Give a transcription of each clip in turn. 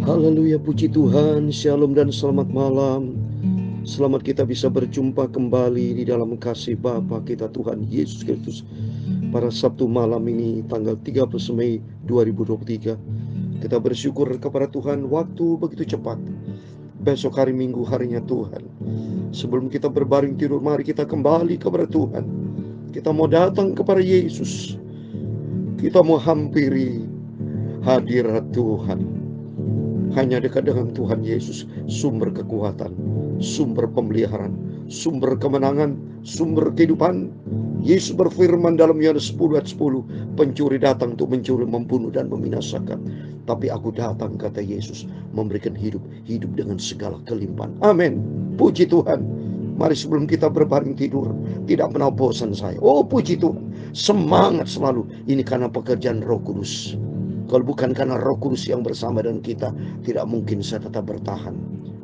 Haleluya, puji Tuhan, shalom dan selamat malam. Selamat kita bisa berjumpa kembali di dalam kasih Bapa kita Tuhan Yesus Kristus pada Sabtu malam ini tanggal 30 Mei 2023. Kita bersyukur kepada Tuhan, waktu begitu cepat. Besok hari Minggu, harinya Tuhan. Sebelum kita berbaring tidur, mari kita kembali kepada Tuhan. Kita mau datang kepada Yesus. Kita mau hampiri hadirat Tuhan. Hanya dekat dengan Tuhan Yesus, sumber kekuatan, sumber pemeliharaan, sumber kemenangan, sumber kehidupan. Yesus berfirman dalam Yohanes 10 ayat 10, pencuri datang untuk mencuri, membunuh dan membinasakan. Tapi aku datang, kata Yesus, memberikan hidup dengan segala kelimpahan. Amin. Puji Tuhan. Mari sebelum kita berbaring tidur, tidak pernah bosan saya. Oh, puji Tuhan. Semangat selalu. Ini karena pekerjaan Roh Kudus. Kalau bukan karena Roh Kudus yang bersama dengan kita, tidak mungkin saya tetap bertahan.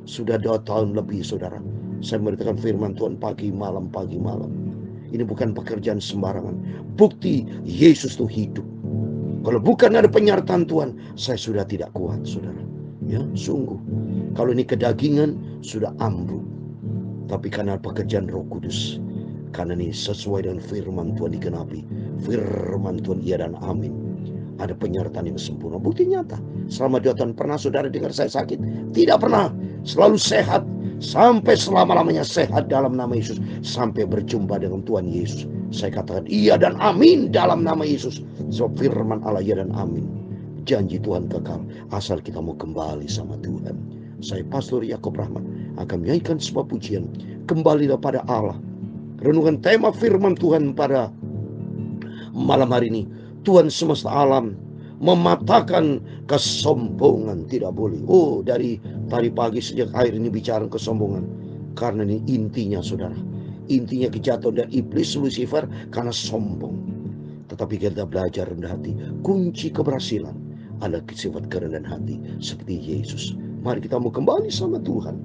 Sudah 2 tahun lebih, saudara, saya memberitakan firman Tuhan pagi malam. Ini bukan pekerjaan sembarangan. Bukti Yesus itu hidup. Kalau bukan ada penyertaan Tuhan, saya sudah tidak kuat, saudara. Ya, sungguh. Kalau ini kedagingan, sudah ambruk. Tapi karena pekerjaan Roh Kudus, karena ini sesuai dengan firman Tuhan digenapi. Firman Tuhan iya dan amin. Ada penyertaan yang sempurna. Bukti nyata. Selama 2 tahun pernah saudara dengar saya sakit? Tidak pernah. Selalu sehat. Sampai selama-lamanya sehat dalam nama Yesus. Sampai berjumpa dengan Tuhan Yesus. Saya katakan iya dan amin dalam nama Yesus. Sebab firman Allah iya dan amin. Janji Tuhan kekal. Asal kita mau kembali sama Tuhan. Saya Pastor Yakob Rahmat akan menyanyikan sebuah pujian. Kembalilah pada Allah. Renungan tema firman Tuhan pada malam hari ini. Tuhan semesta alam mematahkan kesombongan, tidak boleh. Oh, dari tadi pagi sejak akhir ini bicara kesombongan. Karena ini intinya, saudara. Intinya kejatuhan dari iblis Lucifer karena sombong. Tetapi kita belajar rendah hati. Kunci keberhasilan adalah sifat kerendahan hati seperti Yesus. Mari kita mau kembali sama Tuhan.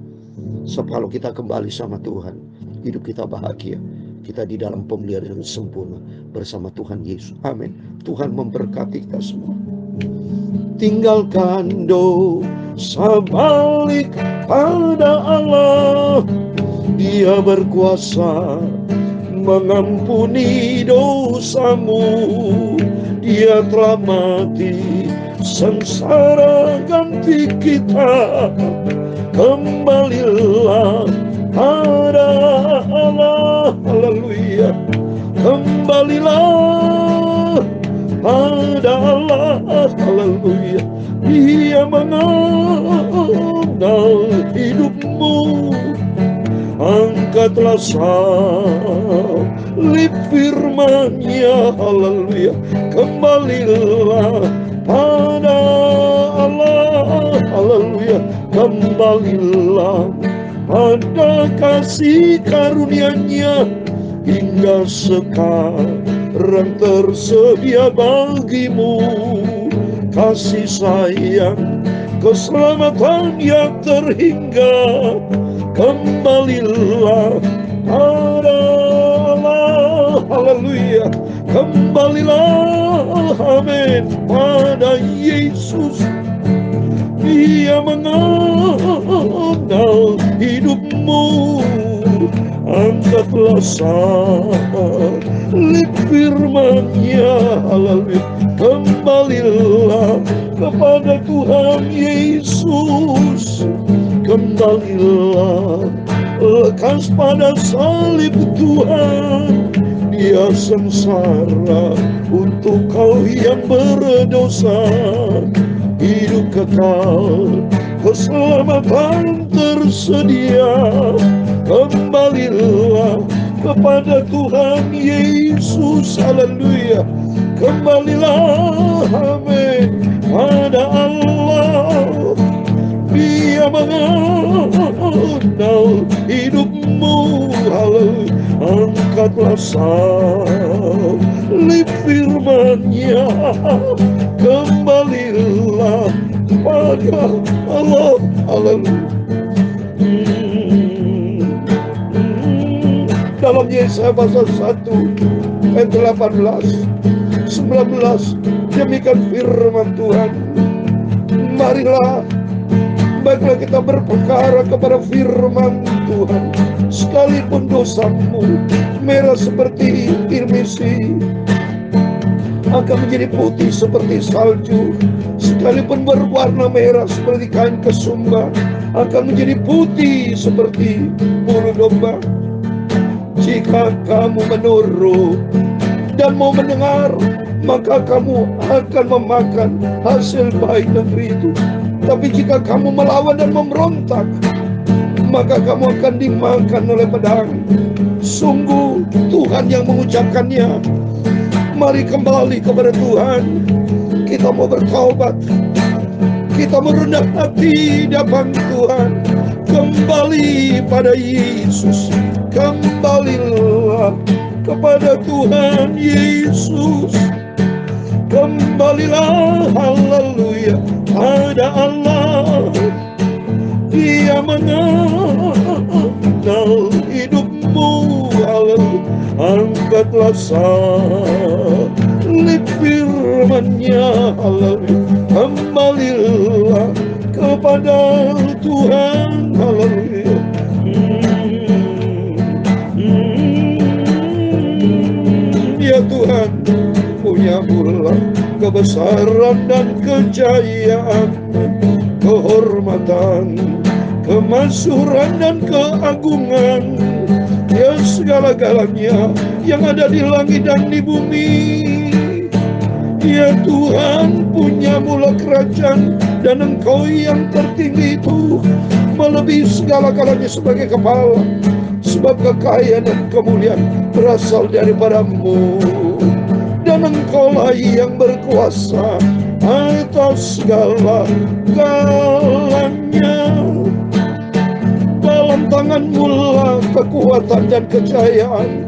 Sebab kalau kita kembali sama Tuhan, hidup kita bahagia. Kita di dalam pemeliharaan yang sempurna bersama Tuhan Yesus. Amin. Tuhan memberkati kita semua. Tinggalkan dosa, balik pada Allah. Dia berkuasa mengampuni dosamu. Dia telah mati sengsara ganti kita. Kembalilah pada Allah, haleluya. Kembalilah pada Allah, haleluya. Dia mengenal hidupmu. Angkatlah salib firman-Nya, haleluya. Kembalilah pada Allah, haleluya. Kembalilah pada kasih karunia-Nya, hingga sekarang tersedia bagimu kasih sayang, keselamatan yang terhingga. Kembalilah pada Allah, haleluya. Kembalilah, amin, pada Yesus. Dia mengenal hidupmu. Angkatlah salib firman-Nya, haleluya. Kembalilah kepada Tuhan Yesus. Kembalilah, lekas pada salib Tuhan. Dia sengsara untuk kau yang berdosa. Hidup kekal, keselamatan tersedia. Kembalilah kepada Tuhan Yesus, haleluya. Kembalilah, amin, pada Allah. Dia mengenal hidupmu, haleluya. Angkatlah salib firman-Nya. Kembalilah kepada Allah, haleluya. Dalam Yesaya pasal 1 ayat 18, 19, demikian firman Tuhan. Marilah Baiklah kita berperkara kepada firman Tuhan. Sekalipun dosamu merah seperti irmisi, akan menjadi putih seperti salju. Sekalipun berwarna merah seperti kain kesumba, akan menjadi putih seperti bulu domba. Jika kamu menurut dan mau mendengar, maka kamu akan memakan hasil baik negeri itu. Tapi jika kamu melawan dan memberontak, maka kamu akan dimakan oleh pedang. Sungguh Tuhan yang mengucapkannya. Mari kembali kepada Tuhan. Kita mau bertaubat, kita merendah hati di hadapan Tuhan. Kembali pada Yesus, kembalilah kepada Tuhan Yesus. Kembalilah, haleluya, pada Allah. Dia mengenal hidupmu, haleluya. Angkatlah salib firman-Nya, haleluya. Kembalilah kepada Tuhan, haleluya. Ya Tuhan, punya pula kebesaran dan kejayaan, kehormatan, kemasyhuran dan keagungan. Ya segala-galanya yang ada di langit dan di bumi. Ya Tuhan, punya mula kerajaan, dan Engkau yang tertinggi itu melebihi segala-galanya sebagai kepala. Sebab kekayaan dan kemuliaan berasal daripada-Mu, dan Engkaulah yang berkuasa atas segala-galanya. Dalam tangan-Mu lah kekuatan dan kejayaan.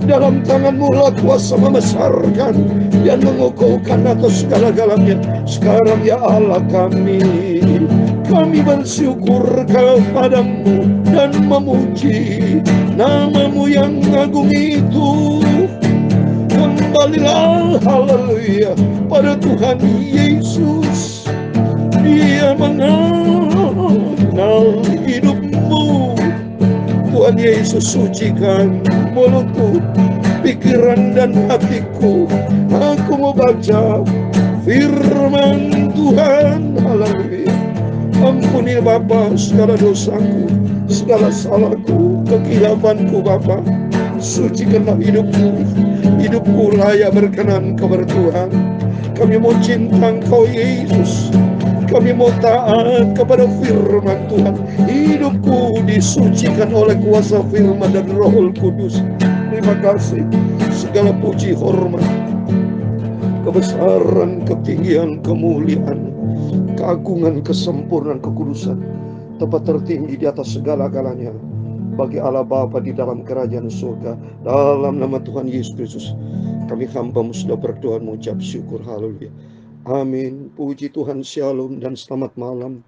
Dalam tangan-Mu lah kuasa membesarkan dan mengukuhkan atas segala-galanya. Sekarang ya Allah kami bersyukur kepada-Mu dan memuji nama-Mu yang agung itu. Kembalilah, haleluya, pada Tuhan Yesus. Dia mengenal hidupmu. Tuhan Yesus, sucikan mulutku, pikiran dan hatiku. Aku mau baca firman Tuhan, haleluya. Ampuni Bapa segala dosaku, segala salahku, kekilafanku Bapa. Sucikanlah hidupku. Hidupku layak berkenan kepada Tuhan. Kami mau cinta Engkau Yesus. Kami mau taat kepada firman Tuhan. Hidupku disucikan oleh kuasa firman dan Roh Kudus. Terima kasih. Segala puji, hormat, kebesaran, ketinggian, kemuliaan, keagungan, kesempurnaan, kekudusan, tempat tertinggi di atas segala-galanya bagi Allah Bapa di dalam kerajaan surga. Dalam nama Tuhan Yesus Kristus, kami hamba-Mu sudah berdoa mengucap syukur. Haleluya. Amin. Puji Tuhan, shalom dan selamat malam.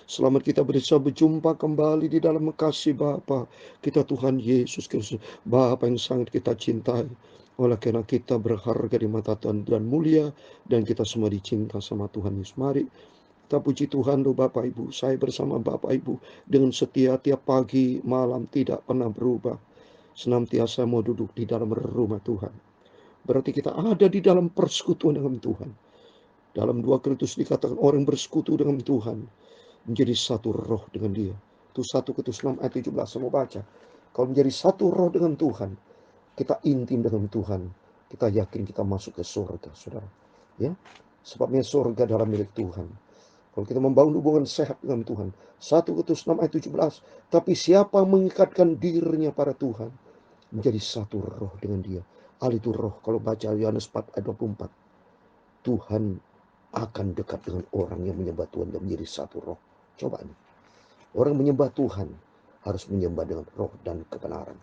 Selamat kita bisa berjumpa kembali di dalam kasih Bapa kita Tuhan Yesus Kristus. Bapa yang sangat kita cintai. Oleh karena kita berharga di mata Tuhan dan mulia, dan kita semua dicinta sama Tuhan Yesus. Mari kita puji Tuhan loh Bapak Ibu. Saya bersama Bapak Ibu dengan setia tiap pagi malam tidak pernah berubah. Senantiasa mau duduk di dalam rumah Tuhan. Berarti kita ada di dalam persekutuan dengan Tuhan. Dalam 2 Korintus dikatakan orang bersekutu dengan Tuhan menjadi satu roh dengan Dia. Itu 1 Korintus 6 ayat 17. Saya mau baca. Kalau menjadi satu roh dengan Tuhan, kita intim dengan Tuhan, kita yakin kita masuk ke surga, saudara. Ya, sebabnya surga dalam milik Tuhan. Kalau kita membangun hubungan sehat dengan Tuhan, 1 Korintus 6 ayat 17. Tapi siapa mengikatkan dirinya pada Tuhan, menjadi satu roh dengan Dia. Al itu roh. Kalau baca Yohanes 4 ayat 24, Tuhan akan dekat dengan orang yang menyembah Tuhan dan menjadi satu roh. Coba nih, orang menyembah Tuhan harus menyembah dengan roh dan kebenaran.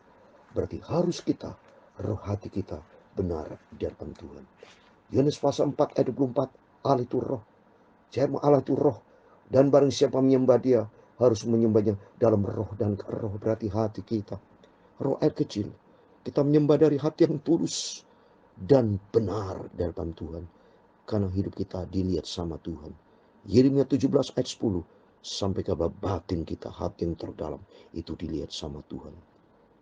Berarti harus kita, roh hati kita benar di hadapan Tuhan. Yohanes pasal 4 ayat 24, Allah itu roh. Allah itu roh, dan barang siapa menyembah Dia harus menyembahnya dalam roh dan roh. Berarti hati kita, roh air kecil, kita menyembah dari hati yang tulus dan benar di hadapan Tuhan. Karena hidup kita dilihat sama Tuhan. Yeremia 17 ayat 10. Sampai ke batin kita, hati yang terdalam, itu dilihat sama Tuhan.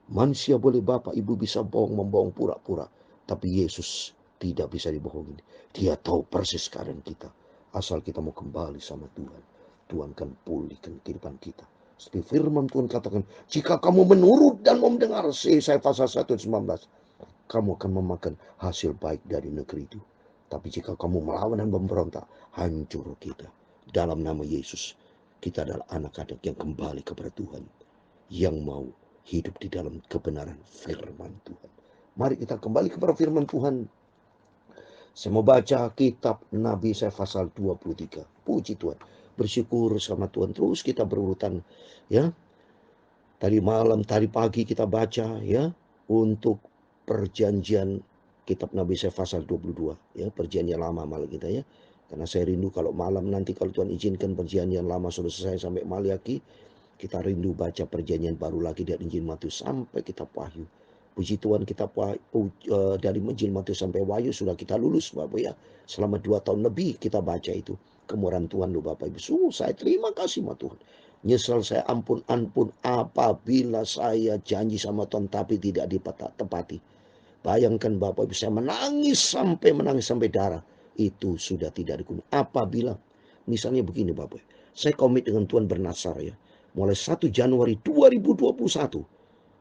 Manusia boleh, bapak ibu bisa membohong pura-pura, tapi Yesus tidak bisa dibohongin. Dia tahu persis keadaan kita. Asal kita mau kembali sama Tuhan, Tuhan akan pulihkan kehidupan kita. Seperti firman Tuhan katakan, jika kamu menurut dan mau mendengar, saya pasal 1 ayat 19, kamu akan memakan hasil baik dari negeri itu. Tapi jika kamu melawan dan memberontak, hancur kita. Dalam nama Yesus, kita adalah anak-anak yang kembali kepada Tuhan, yang mau hidup di dalam kebenaran firman Tuhan. Mari kita kembali kepada firman Tuhan. Saya mau baca kitab Nabi saya pasal 23. Puji Tuhan. Bersyukur sama Tuhan. Terus kita berurutan, ya. Tadi malam, tadi pagi kita baca, ya, untuk perjanjian kitab Nabi saya pasal 22, ya, perjanjian lama malam kita, ya. Karena saya rindu kalau malam nanti kalau Tuhan izinkan perjanjian lama sudah selesai sampai Maliaki, kita rindu baca perjanjian baru lagi dari Injil Matius sampai kitab Wahyu. Puji Tuhan, kita dari Injil Matius sampai Wahyu sudah kita lulus, Bapak, ya. Selama 2 tahun lebih kita baca itu. Kemurahan Tuhan loh, Bapak Ibu. Saya terima kasih sama Tuhan. Nyesal saya ampun apabila saya janji sama Tuhan tapi tidak ditepati. Bayangkan Bapak Ibu, saya menangis sampai darah. Itu sudah tidak dikuni. Apabila misalnya begini Bapak, saya komit dengan Tuhan bernasar, ya. Mulai 1 Januari 2021,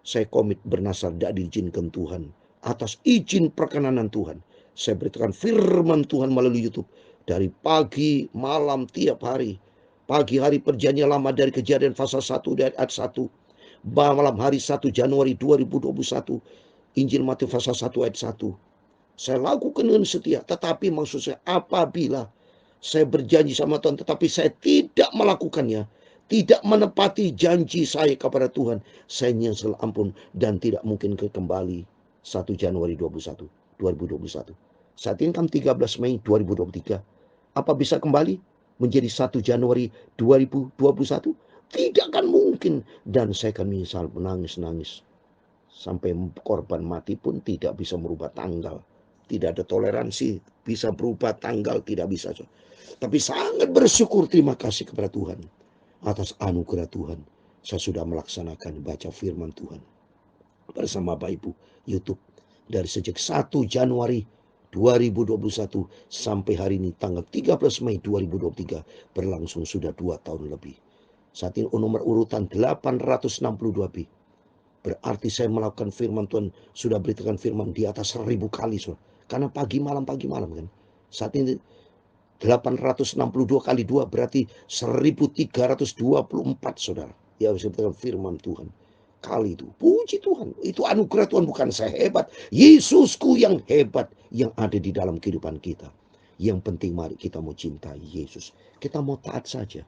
saya komit bernasar tidak diizinkan Tuhan. Atas izin perkenanan Tuhan, saya beritakan firman Tuhan melalui YouTube. Dari pagi, malam, tiap hari. Pagi hari perjanjian lama dari Kejadian pasal 1 dari ayat 1. Malam hari 1 Januari 2021. Injil Matius pasal 1 ayat 1. Saya lakukan dengan setia. Tetapi maksud saya, apabila saya berjanji sama Tuhan tetapi saya tidak melakukannya, tidak menepati janji saya kepada Tuhan, saya nyesal ampun dan tidak mungkin kembali 1 Januari 2021. Saat ini kan 13 Mei 2023. Apa bisa kembali menjadi 1 Januari 2021? Tidak akan mungkin. Dan saya akan menyesal, menangis-nangis. Sampai korban mati pun tidak bisa merubah tanggal. Tidak ada toleransi, bisa berubah tanggal, tidak bisa. Tapi sangat bersyukur, terima kasih kepada Tuhan atas anugerah Tuhan. Saya sudah melaksanakan baca firman Tuhan bersama Bapak Ibu YouTube dari sejak 1 Januari 2021 sampai hari ini tanggal 13 Mei 2023, berlangsung sudah 2 tahun lebih. Saat ini nomor urutan 862B. Berarti saya melakukan firman Tuhan, sudah beritakan firman di atas 1000 kali, saudara. Karena pagi malam kan. Saat ini 862 kali 2 berarti 1324, saudara. Ya, saya beritakan firman Tuhan. Kali itu, puji Tuhan. Itu anugerah Tuhan, bukan saya hebat. Yesusku yang hebat yang ada di dalam kehidupan kita. Yang penting mari kita mau cintai Yesus. Kita mau taat saja.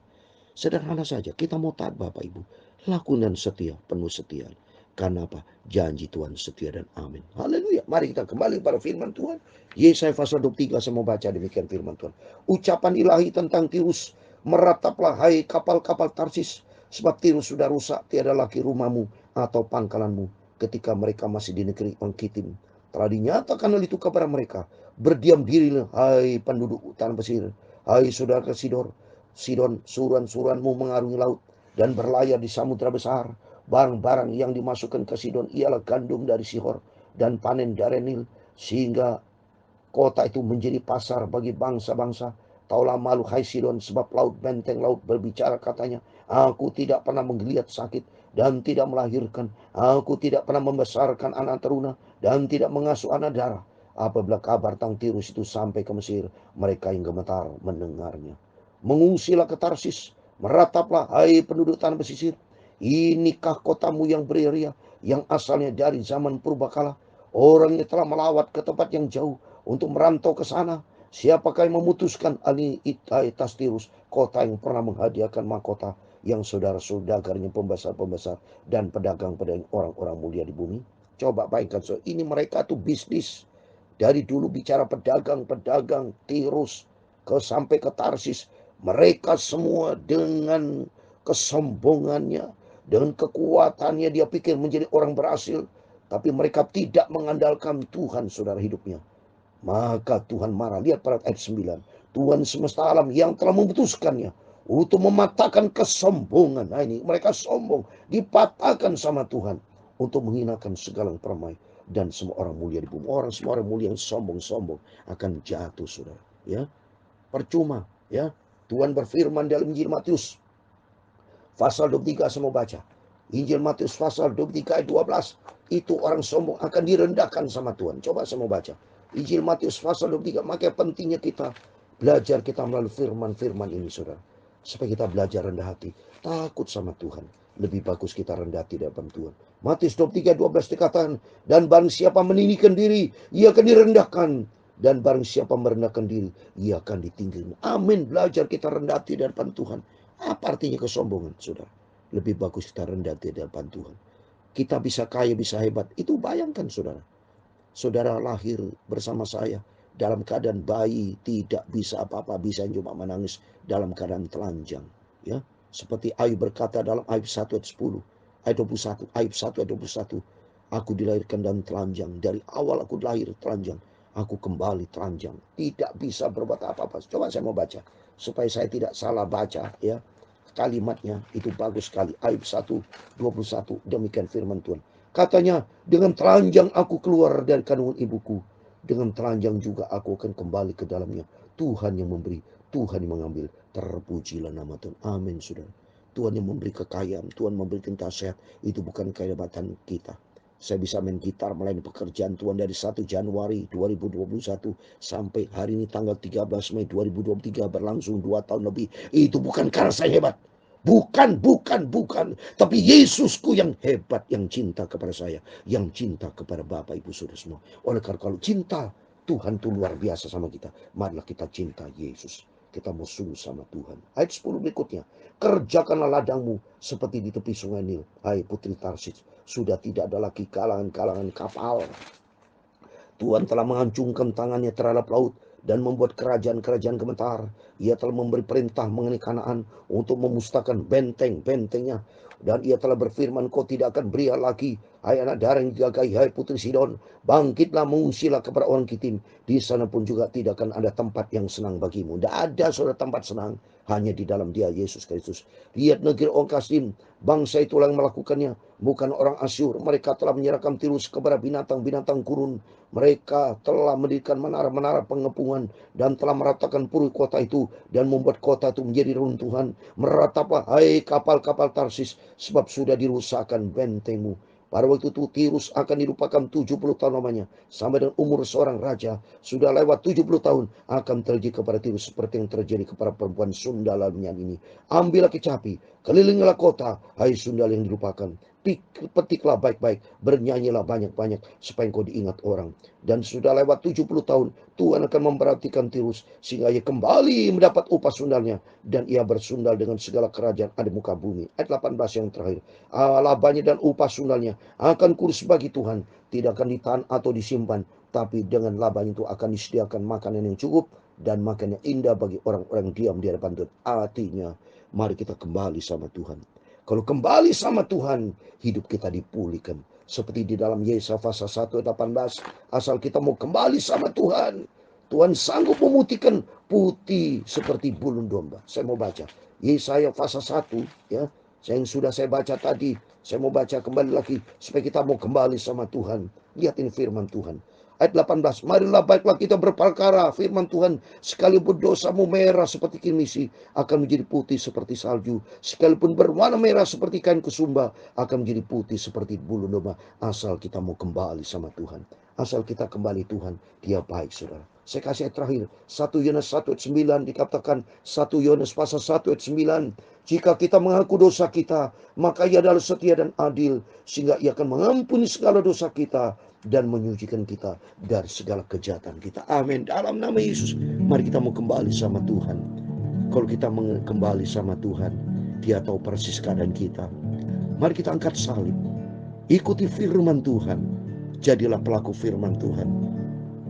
Sederhana saja, kita mau taat Bapak Ibu. Lakukan dan setia, penuh setia. Karena apa? Janji Tuhan setia dan amin. Haleluya. Mari kita kembali pada firman Tuhan. Yesaya pasal 23, saya mau baca demikian firman Tuhan. Ucapan ilahi tentang Tirus. Merataplah hai kapal-kapal Tarsis. Sebab Tirus sudah rusak, tiada lagi rumahmu atau pangkalanmu ketika mereka masih di negeri orang Kitim. Telah dinyatakan oleh itu kepada mereka. Berdiam dirilah hai penduduk tanah Mesir. Hai saudara Sidon, suruhan-suruhanmu mengarungi laut dan berlayar di samudra besar. Barang-barang yang dimasukkan ke Sidon ialah gandum dari Sihor dan panen dari Nil, sehingga kota itu menjadi pasar bagi bangsa-bangsa. Taulah malu hai Sidon, sebab laut, benteng laut berbicara katanya, aku tidak pernah menggeliat sakit dan tidak melahirkan, aku tidak pernah membesarkan anak teruna dan tidak mengasuh anak darah. Apabila kabar tentang Tirus itu sampai ke Mesir, mereka yang gemetar mendengarnya. Mengungsilah ke Tarsis, merataplah hai penduduk tanah pesisir. Inikah kotamu yang beria, yang asalnya dari zaman purbakala? Orangnya telah melawat ke tempat yang jauh untuk merantau ke sana. Siapakah yang memutuskan atas Tirus, kota yang pernah menghadiahkan mahkota yang saudara-saudaranya pembesar-pembesar dan pedagang-pedagang orang-orang mulia di bumi? Coba bayangkan, so, ini mereka tuh bisnis. Dari dulu bicara pedagang-pedagang Tirus sampai ke Tarsis. Mereka semua dengan kesombongannya, dengan kekuatannya dia pikir menjadi orang berhasil. Tapi mereka tidak mengandalkan Tuhan, saudara, hidupnya. maka Tuhan marah. Lihat pada ayat 9. Tuhan semesta alam yang telah memutuskannya untuk mematahkan kesombongan. Nah ini mereka sombong, dipatahkan sama Tuhan untuk menghinakan segala yang permai dan semua orang mulia di bumi. Semua orang mulia yang sombong-sombong akan jatuh, saudara. Ya, percuma. Ya, Tuhan berfirman dalam Injil Matius pasal 23, saya mau baca. Injil Matius pasal 23 ayat 12. Itu orang sombong akan direndahkan sama Tuhan. Coba saya mau baca. Injil Matius pasal 23. Makanya pentingnya kita belajar kita melalui firman-firman ini, saudara. Supaya kita belajar rendah hati. Takut sama Tuhan. Lebih bagus kita rendah hati di depan Tuhan. Matius 23:12 dikatakan, dan barang siapa meninggikan diri, ia akan direndahkan. Dan barang siapa merendahkan diri, ia akan ditinggikan. Amin. Belajar kita rendah hati di depan Tuhan. Apa artinya kesombongan, saudara? Lebih bagus kita rendah di depan Tuhan. Kita bisa kaya, bisa hebat. Itu bayangkan, saudara. Saudara lahir bersama saya dalam keadaan bayi, tidak bisa apa-apa, bisa cuma menangis dalam keadaan telanjang. Ya, seperti Ayub berkata dalam Ayub 1 ayat 10, ayat 21, Ayub 1 ayat 21. Aku dilahirkan dan telanjang. Dari awal aku lahir telanjang. Aku kembali telanjang. Tidak bisa berbuat apa-apa. Coba saya mau baca. Supaya saya tidak salah baca. Ya, kalimatnya itu bagus sekali. Ayub 1:21. Demikian firman Tuhan. Katanya, dengan telanjang aku keluar dari kandungan ibuku. Dengan telanjang juga aku akan kembali ke dalamnya. Tuhan yang memberi, Tuhan yang mengambil. Terpujilah nama Tuhan. Amin, saudara. Tuhan yang memberi kekayaan, Tuhan memberi kita sehat. Itu bukan kehebatan kita. Saya bisa main gitar melayani pekerjaan Tuhan dari 1 Januari 2021 sampai hari ini tanggal 13 Mei 2023, berlangsung 2 tahun lebih. Itu bukan karena saya hebat. Bukan. Tapi Yesusku yang hebat, yang cinta kepada saya, yang cinta kepada Bapak Ibu Saudara semua. Oleh karena kalau cinta Tuhan itu luar biasa sama kita, marilah kita cinta Yesus. Kita mau sungguh sama Tuhan. Ayat 10 berikutnya. Kerjakanlah ladangmu seperti di tepi sungai Nil. Hai putri Tarsis, sudah tidak ada lagi kalangan-kalangan kapal. Tuhan telah menghancurkan tangannya terhadap laut dan membuat kerajaan-kerajaan gemetar. Ia telah memberi perintah mengenai Kanaan untuk memusnahkan benteng-bentengnya. Dan ia telah berfirman, kau tidak akan beria lagi, hai anak darah yang digagahi, hai putri Sidon. Bangkitlah, mengungsilah kepada orang Kitim. Di sana pun juga tidak akan ada tempat yang senang bagimu. Tidak ada saudara tempat senang, hanya di dalam Dia Yesus Kristus. Lihat negeri orang Kasdim, bangsa itulah yang melakukannya, bukan orang Asyur. Mereka telah menyerahkan Tirus kepada binatang-binatang gurun. Mereka telah mendirikan menara-menara pengepungan dan telah meratakan puri kota itu dan membuat kota itu menjadi runtuhan. Merataplah, hai kapal-kapal Tarsis, sebab sudah dirusakkan bentengmu. Pada waktu itu Tirus akan dilupakan 70 tahun lamanya. Sampai dengan umur seorang raja. Sudah lewat 70 tahun. Akan terjadi kepada Tirus seperti yang terjadi kepada perempuan sundal ini. Ambillah kecapi, kelilingilah kota, hai sundal yang dilupakan. Petiklah baik-baik, bernyanyilah banyak-banyak, supaya engkau diingat orang. Dan sudah lewat 70 tahun, Tuhan akan memperhatikan Tirus, sehingga ia kembali mendapat upah sundalnya. Dan ia bersundal dengan segala kerajaan ada muka bumi. Ayat 18 yang terakhir. Labanya dan upah sundalnya akan kurus bagi Tuhan, tidak akan ditahan atau disimpan, tapi dengan labanya itu akan disediakan makanan yang cukup dan makan yang indah bagi orang-orang diam di hadapan Tuhan. Artinya, mari kita kembali sama Tuhan. Kalau kembali sama Tuhan, hidup kita dipulihkan. Seperti di dalam Yesaya pasal 1 ayat 18, asal kita mau kembali sama Tuhan, Tuhan sanggup memutihkan putih seperti bulu domba. Saya mau baca Yesaya pasal 1 ya. Yang sudah saya baca tadi, saya mau baca kembali lagi supaya kita mau kembali sama Tuhan. Lihat ini firman Tuhan. Ayat 18, marilah baiklah kita berperkara, firman Tuhan, sekalipun dosamu merah seperti kirmisi, akan menjadi putih seperti salju. Sekalipun berwarna merah seperti kain kesumba, akan menjadi putih seperti bulu domba. Asal kita mau kembali sama Tuhan. Asal kita kembali Tuhan, Dia baik, saudara. Saya kasih ayat terakhir, 1 Yohanes 1 ayat 9 dikatakan, 1 Yohanes pasal 1 ayat 9, jika kita mengaku dosa kita, maka Ia adalah setia dan adil, sehingga Ia akan mengampuni segala dosa kita dan menyucikan kita dari segala kejahatan kita. Amin. Dalam nama Yesus, mari kita mau kembali sama Tuhan. Kalau kita kembali sama Tuhan, Dia tahu persis keadaan kita. Mari kita angkat salib, ikuti firman Tuhan, jadilah pelaku firman Tuhan,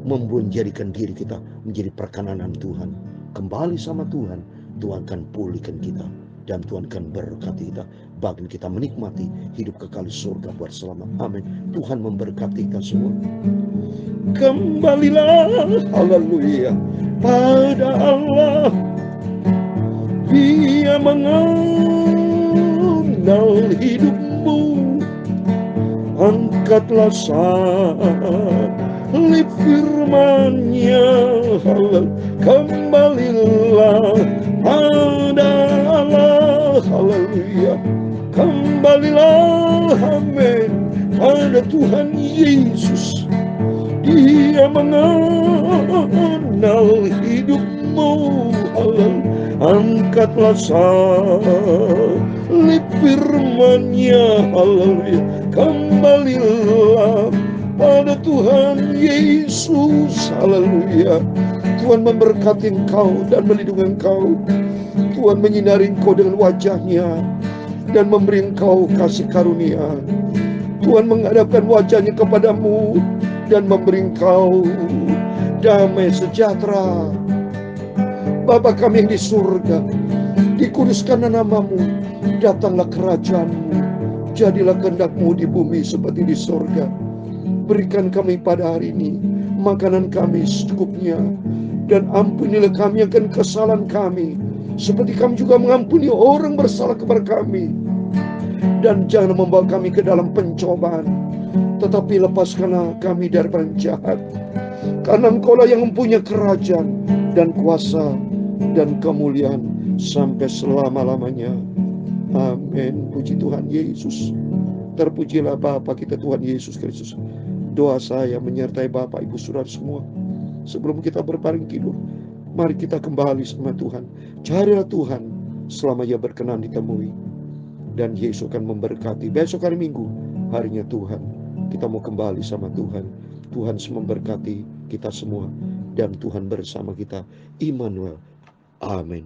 menjadikan diri kita menjadi perkenanan Tuhan. Kembali sama Tuhan, Tuhan akan pulihkan kita dan Tuhan akan berkati kita. bagi kita menikmati hidup kekal di surga buat selamat. Amin. Tuhan memberkati kita semua. Kembalilah, haleluya, pada Allah. Dia mengenal hidupmu. Angkatlah salib firman-Nya, kembalilah pada Allah, haleluya. Kembalilah, amin, pada Tuhan Yesus. Dia mengenal hidupmu, haleluya. Angkatlah salib firman-Nya, haleluya. Kembalilah pada Tuhan Yesus, haleluya. Tuhan memberkati engkau dan melindungi engkau. Tuhan menyinari engkau dengan wajah-Nya dan memberi engkau kasih karunia. Tuhan menghadapkan wajah-Nya kepadamu dan memberi engkau damai sejahtera. Bapa kami yang di surga, dikuduskanlah namamu, datanglah kerajaan-Mu, jadilah kehendak-Mu di bumi seperti di surga. Berikan kami pada hari ini makanan kami secukupnya, dan ampunilah kami akan kesalahan kami, seperti kami juga mengampuni orang bersalah kepada kami. Dan jangan membawa kami ke dalam pencobaan, tetapi lepaskanlah kami dari orang jahat. Karena Engkau-lah yang mempunyai kerajaan dan kuasa dan kemuliaan sampai selama-lamanya. Amin. Puji Tuhan Yesus. Terpujilah Bapa kita Tuhan Yesus Kristus. Doa saya menyertai Bapak Ibu Saudara semua. Sebelum kita berpaling tidur, mari kita kembali sama Tuhan. Carilah Tuhan selama Ia berkenan ditemui, dan Yesus akan memberkati. Besok hari Minggu, harinya Tuhan, kita mau kembali sama Tuhan. Tuhan memberkati kita semua, dan Tuhan bersama kita. Immanuel. Amin.